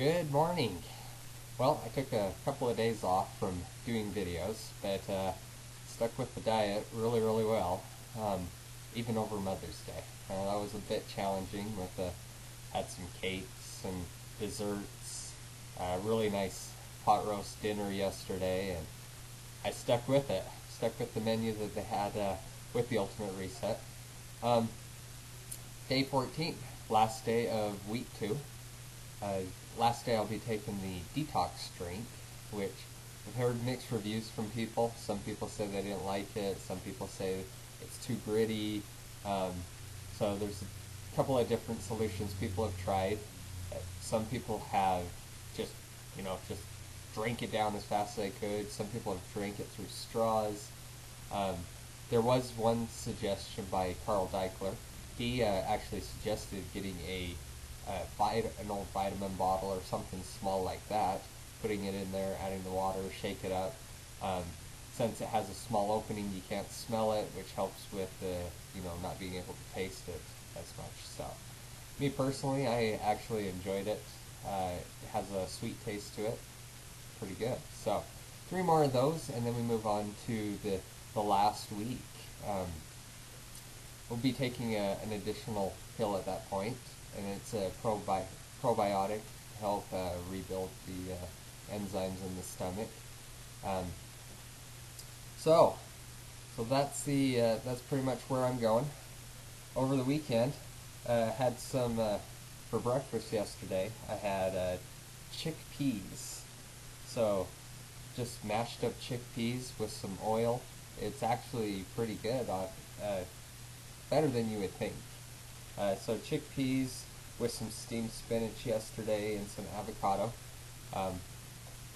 Good morning. Well, I took a couple of days off from doing videos, but stuck with the diet really well, even over Mother's Day. That was a bit challenging had some cakes and desserts, really nice pot roast dinner yesterday, and I stuck with it. Stuck with the menu that they had with the Ultimate Reset. Um, Day 14, last day of week 2. Last day I'll be taking the detox drink, which I've heard mixed reviews from people. Some people say they didn't like it. Some people say it's too gritty. So there's a couple of different solutions people have tried. Some people have just, just drank it down as fast as they could. Some people have drank it through straws. There was one suggestion by Carl Deichler. He actually suggested getting an old vitamin bottle or something small like that, putting it in there, adding the water, shake it up. Since it has a small opening, you can't smell it, which helps with not being able to taste it as much. So, me personally, I actually enjoyed it. It has a sweet taste to it, pretty good. So, 3 more of those, and then we move on to the last week. We'll be taking an additional pill at that point, and it's a probiotic to help rebuild the enzymes in the stomach. So that's that's pretty much where I'm going. Over the weekend, had some for breakfast yesterday. I had chickpeas. So just mashed up chickpeas with some oil. It's actually pretty good. Better than you would think. So chickpeas with some steamed spinach yesterday and some avocado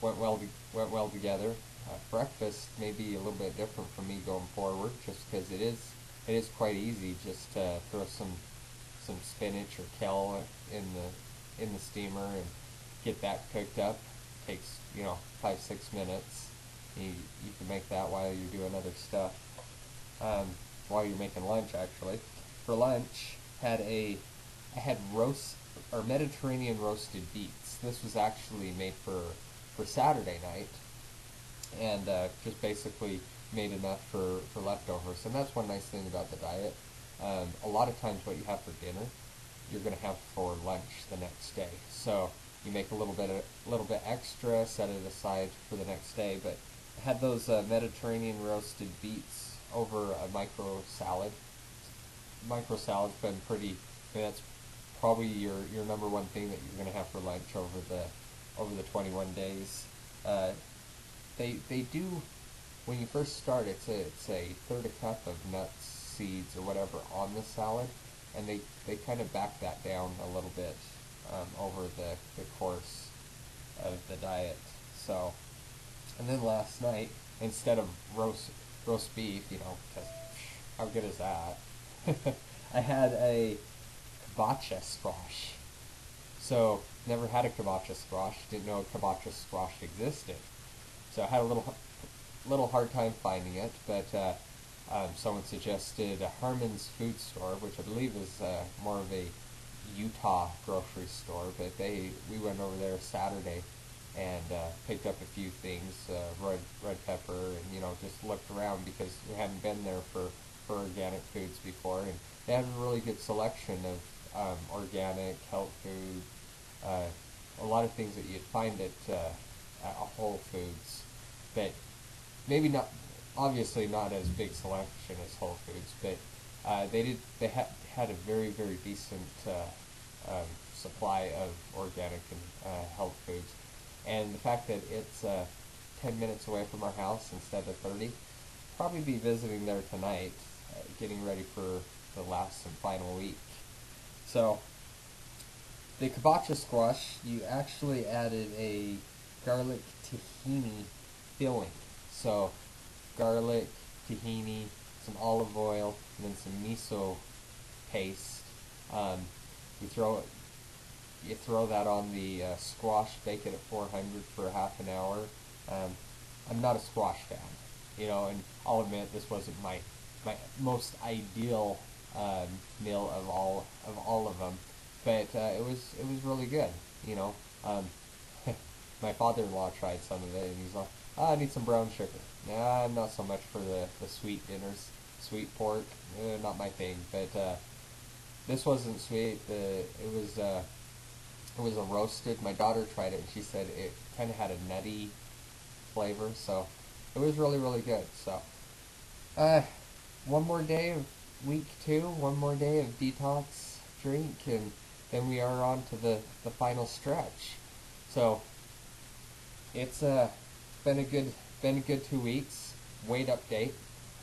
went well together. Breakfast may be a little bit different for me going forward, just because it is quite easy. Just to throw some spinach or kale in the steamer and get that cooked up. Takes 5-6 minutes. You can make that while you're doing other stuff. While you're making lunch, actually. For lunch, I had Mediterranean roasted beets. This was actually made for Saturday night, and just basically made enough for leftovers. And that's one nice thing about the diet. A lot of times, what you have for dinner, you're going to have for lunch the next day. So you make a little bit extra, set it aside for the next day. But I had those Mediterranean roasted beets over a micro salad. Micro salad's been that's probably your number one thing that you're going to have for lunch over the 21 days. They do, when you first start, it's a third a cup of nuts, seeds, or whatever on the salad, and they kind of back that down a little bit over the course of the diet. So, and then last night, instead of roast beef, because how good is that? I had a kabocha squash. So, never had a kabocha squash, didn't know a kabocha squash existed. So I had a little hard time finding it, but someone suggested a Harmon's Food Store, which I believe is more of a Utah grocery store, but we went over there Saturday and picked up a few things, red pepper, and just looked around because we hadn't been there for organic foods before, and they have a really good selection of organic, health food, a lot of things that you'd find at Whole Foods, but maybe not, obviously not as big selection as Whole Foods, but they had a very decent supply of organic and health foods. And the fact that it's 10 minutes away from our house instead of 30, probably be visiting there tonight, getting ready for the last and final week. So, the kabocha squash, you actually added a garlic tahini filling. So, garlic, tahini, some olive oil, and then some miso paste. You throw that on the squash, bake it at 400 for half an hour. I'm not a squash fan, and I'll admit this wasn't my most ideal meal of all of them, but it was really good. Um, my father-in-law tried some of it, and he's like, I need some brown sugar. Nah, I'm not so much for the sweet dinners. Sweet pork, not my thing. But this wasn't sweet. It was a roasted. My daughter tried it, and she said it kind of had a nutty flavor, so it was really, really good. So, uh, one more day of week 2, one more day of detox drink, and then we are on to the final stretch. So, it's been a good 2 weeks. Weight update.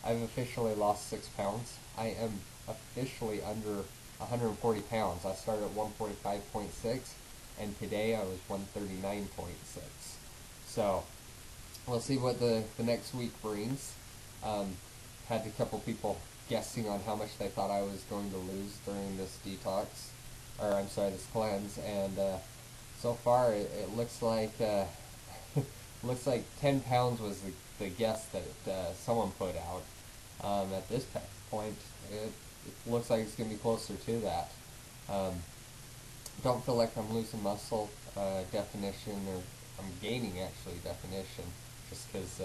I've officially lost 6 pounds. I am officially under 140 pounds. I started at 145.6, and today I was 139.6. So we'll see what the next week brings. Had a couple people guessing on how much they thought I was going to lose during this detox, or I'm sorry, this cleanse, and so far it looks like looks like 10 pounds was the guess that someone put out. At this point, it looks like it's going to be closer to that. Don't feel like I'm losing muscle definition, or I'm gaining actually definition, just because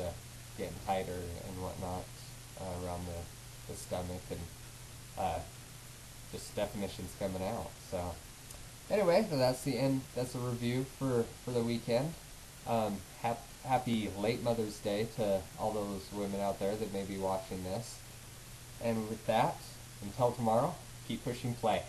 getting tighter and whatnot around the stomach, and just definition's coming out. So anyway, so that's the end. That's a review for the weekend. Happy late Mother's Day to all those women out there that may be watching this. And with that, until tomorrow, keep pushing play.